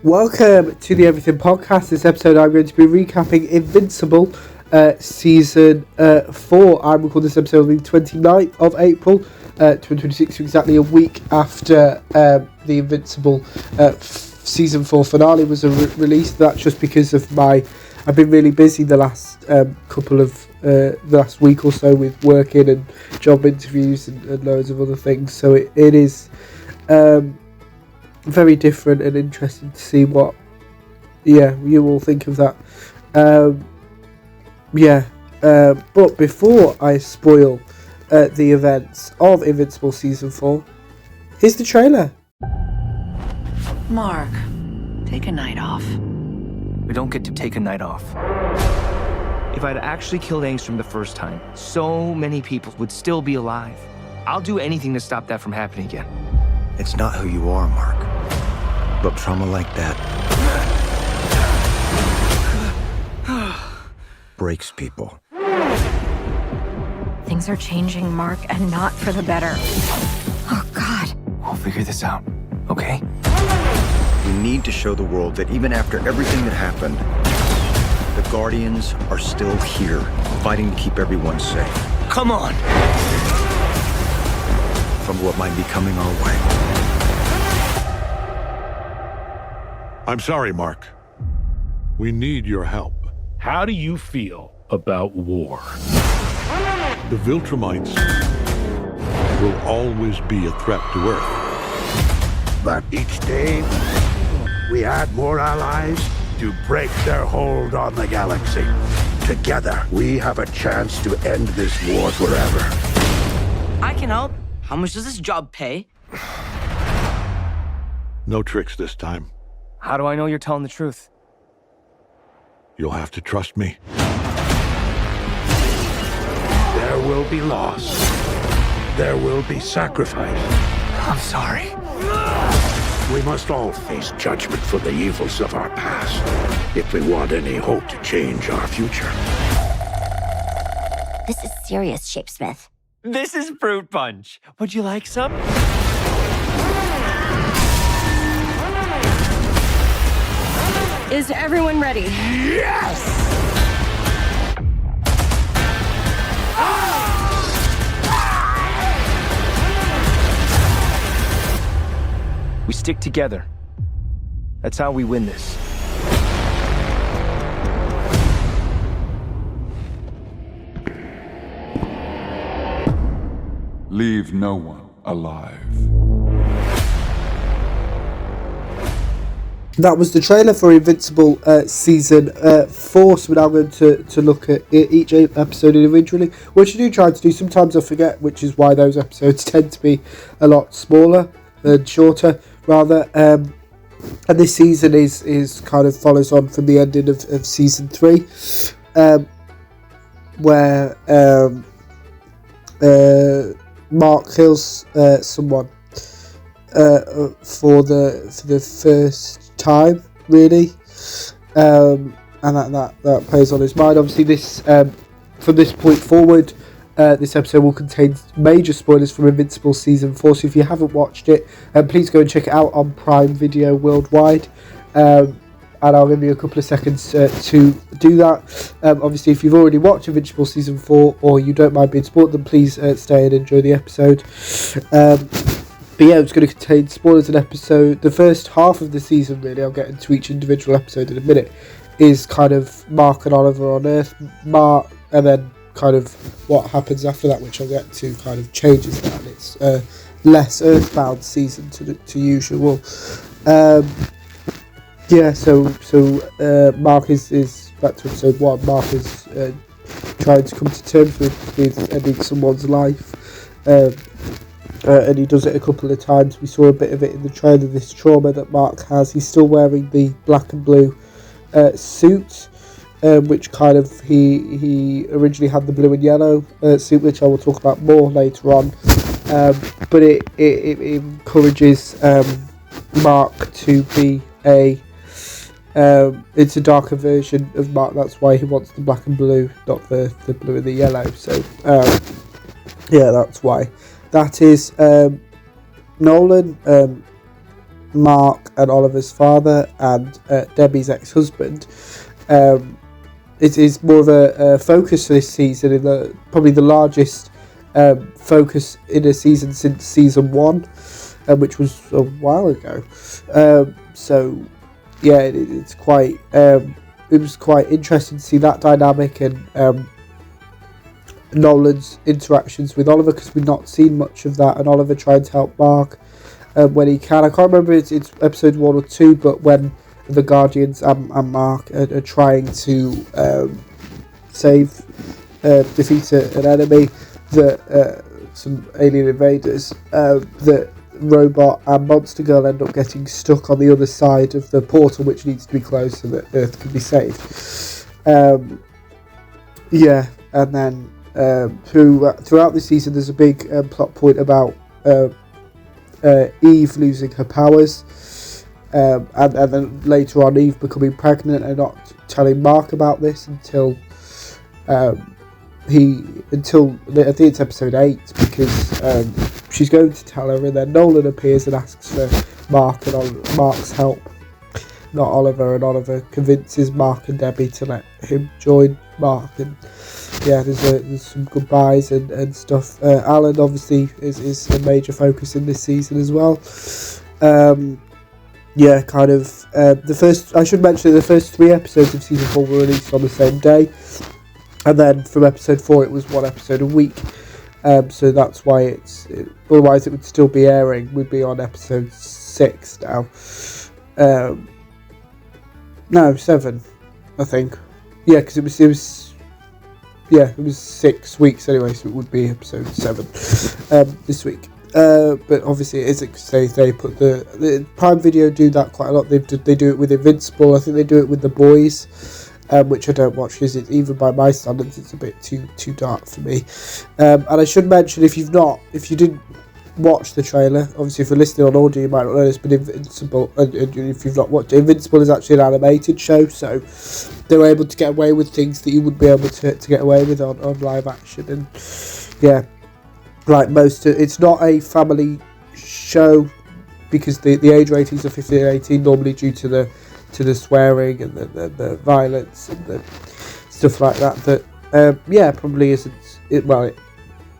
Welcome to the Everything Podcast. This episode I'm going to be recapping Invincible Season 4. I'm recording this episode on the 29th of April 2026, exactly a week after the Invincible Season 4 finale was released. That's just because of I've been really busy the last the last week or so with working and job interviews and loads of other things. So it is very different and interesting to see what you all think of that. But before I spoil the events of Invincible Season 4, here's the trailer. Mark, take a night off. We don't get to take a night off. If I'd actually killed Angstrom the first time, so many people would still be alive. I'll do anything to stop that from happening again. It's not who you are, Mark. But trauma like that breaks people. Things are changing, Mark, and not for the better. Oh, God. We'll figure this out, okay? We need to show the world that even after everything that happened, the Guardians are still here, fighting to keep everyone safe. Come on! From what might be coming our way. I'm sorry, Mark. We need your help. How do you feel about war? The Viltrumites will always be a threat to Earth. But each day, we add more allies to break their hold on the galaxy. Together, we have a chance to end this war forever. I can help. How much does this job pay? No tricks this time. How do I know you're telling the truth? You'll have to trust me. There will be loss. There will be sacrifice. I'm sorry. We must all face judgment for the evils of our past if we want any hope to change our future. This is serious, Shapesmith. This is fruit punch. Would you like some? Is everyone ready? Yes! We stick together. That's how we win this. Leave no one alive. That was the trailer for Invincible Season 4, so we're now going to look at each episode individually, which I do try to do. Sometimes I forget, which is why those episodes tend to be a lot smaller and shorter, rather. And this season is kind of follows on from the ending of Season 3, where Mark kills someone for the first time, really, and that plays on his mind. Obviously, this from this point forward, this episode will contain major spoilers from Invincible Season 4, so if you haven't watched it, please go and check it out on Prime Video worldwide, and I'll give you a couple of seconds to do that. Obviously, if you've already watched Invincible Season 4 or you don't mind being spoiled, then please stay and enjoy the episode. But yeah, it's going to contain spoilers and episode. The first half of the season, really, I'll get into each individual episode in a minute, is kind of Mark and Oliver on Earth, and then kind of what happens after that, which I'll get to, kind of changes that, and it's less Earthbound season to usual. Mark is back to episode 1. Mark is trying to come to terms with ending someone's life. And he does it a couple of times. We saw a bit of it in the trailer, this trauma that Mark has. He's still wearing the black and blue suit, which kind of, he originally had the blue and yellow suit, which I will talk about more later on. But it encourages Mark to be it's a darker version of Mark. That's why he wants the black and blue, not the blue and the yellow. So that's why. That is Nolan Mark and Oliver's father and Debbie's ex-husband. It is more of a focus for this season, in probably the largest focus in a season since season 1, which was a while ago. So yeah, it's quite it was quite interesting to see that dynamic and Nolan's interactions with Oliver, because we've not seen much of that, and Oliver trying to help Mark when he can. I can't remember it's episode 1 or 2, but when the Guardians and Mark are trying to defeat an enemy, that some alien invaders, that Robot and Monster Girl end up getting stuck on the other side of the portal, which needs to be closed so that Earth can be saved. Yeah, and then throughout the season, there's a big plot point about Eve losing her powers, and then later on Eve becoming pregnant and not telling Mark about this until I think it's episode 8, because she's going to tell her, and then Nolan appears and asks for Mark and Mark's help, not Oliver, and Oliver convinces Mark and Debbie to let him join Mark, and yeah, there's some goodbyes and stuff. Alan obviously is a major focus in this season as well. Yeah, kind of I should mention the first 3 episodes of season 4 were released on the same day, and then from episode 4 it was 1 episode a week. So that's why otherwise it would still be airing. We'd be on episode 6 now. No, 7, I think. Yeah, because it was 6 weeks anyway, so it would be episode 7 this week. But obviously it isn't, because they put the Prime Video do that quite a lot. They do it with Invincible. I think they do it with The Boys, which I don't watch because even by my standards it's a bit too dark for me. And I should mention, if you didn't watch the trailer, obviously if you're listening on audio you might not know this, but Invincible, and if you've not watched it, Invincible is actually an animated show, so they were able to get away with things that you wouldn't be able to get away with on live action. And yeah, like it's not a family show, because the age ratings are 15 and 18 normally, due to the swearing and the violence and the stuff like that probably isn't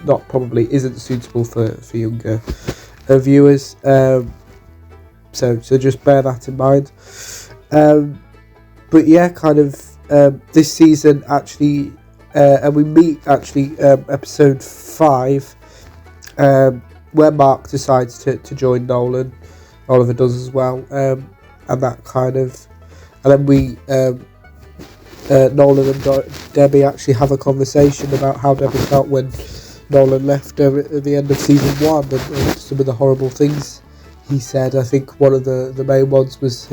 not probably isn't suitable for younger viewers, so just bear that in mind. But yeah, kind of this season actually, and we meet actually episode 5, where Mark decides to join Nolan. Oliver does as well, and that kind of, and then we Nolan and Debbie actually have a conversation about how Debbie felt when Nolan left her at the end of season 1, and some of the horrible things he said. I think one of the main ones was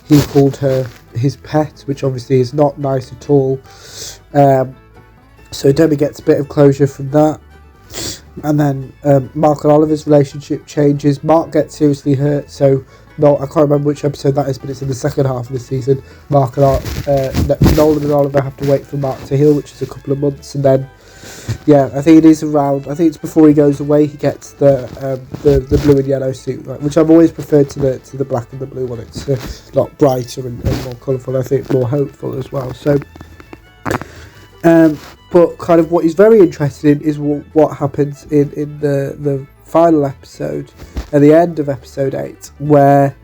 he called her his pet, which obviously is not nice at all. So Debbie gets a bit of closure from that, and then Mark and Oliver's relationship changes. Mark gets seriously hurt, so I can't remember which episode that is, but it's in the second half of the season. Nolan and Oliver have to wait for Mark to heal, which is a couple of months, and then yeah, I think it is around. I think it's before he goes away. He gets the blue and yellow suit, which I've always preferred to the black and the blue one. It's a lot brighter and more colourful. I think more hopeful as well. So, but kind of what he's very interested in is what happens in the final episode, at the end of episode 8, where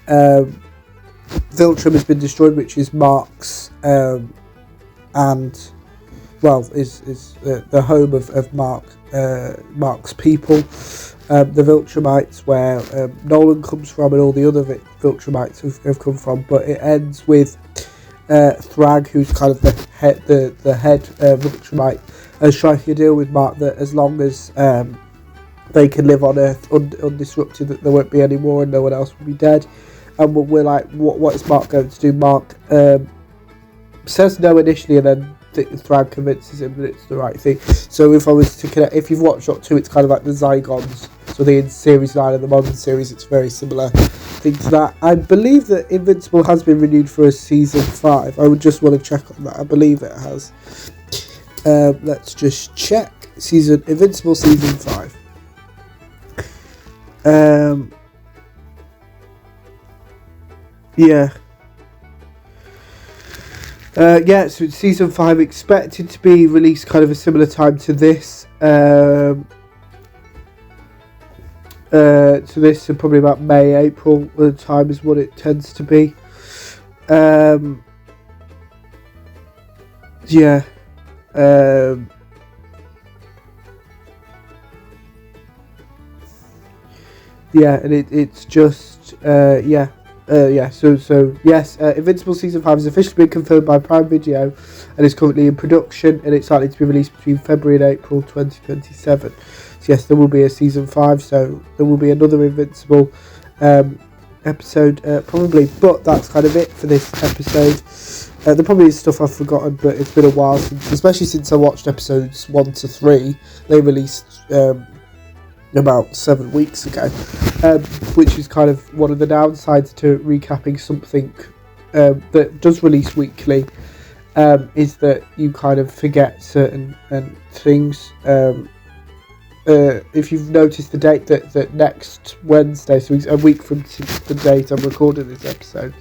Viltrum has been destroyed, which is Mark's and. Well, is the home of Mark's people, the Viltrumites, where Nolan comes from and all the other Viltrumites have come from. But it ends with Thrag, who's kind of the head Viltrumite, striking a deal with Mark that as long as they can live on Earth undisrupted, that there won't be any more and no one else will be dead. And we're like, what is Mark going to do? Mark says no initially, and then Thrag convinces him that it's the right thing. So if I was to connect, if you've watched Shot 2, it's kind of like the Zygons. So in Series 9 of the modern series, it's very similar thing to that. I believe that Invincible has been renewed for a season 5. I would just want to check on that. I believe it has. Let's just check. Invincible season 5. Yeah. Yeah, so it's season 5 expected to be released kind of a similar time to this. So probably about May, April the time is what it tends to be. Yeah. Yeah, and it's just yeah. So yes, Invincible season 5 has officially been confirmed by Prime Video, and is currently in production, and it's likely to be released between February and April 2027. So yes, there will be a season 5. So there will be another Invincible episode probably, but that's kind of it for this episode. There probably is stuff I've forgotten, but it's been a while especially since I watched episodes 1 to 3. They released about 7 weeks ago, which is kind of one of the downsides to recapping something that does release weekly, is that you kind of forget certain things. If you've noticed the date that next Wednesday, so a week from the date I'm recording this episode,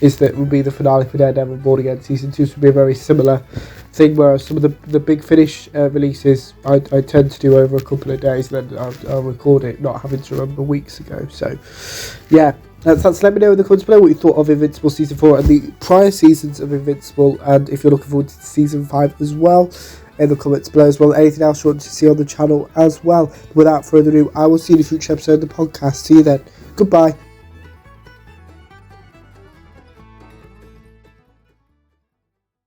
is that will be the finale for Daredevil Born Again Season 2, so will be a very similar thing, whereas some of the Big Finish releases I tend to do over a couple of days, and then I'll record it, not having to remember weeks ago. So yeah, that's let me know in the comments below what you thought of Invincible Season 4 and the prior seasons of Invincible, and if you're looking forward to Season 5 as well, in the comments below as well. Anything else you want to see on the channel as well. Without further ado, I will see you in a future episode of the podcast. See you then. Goodbye.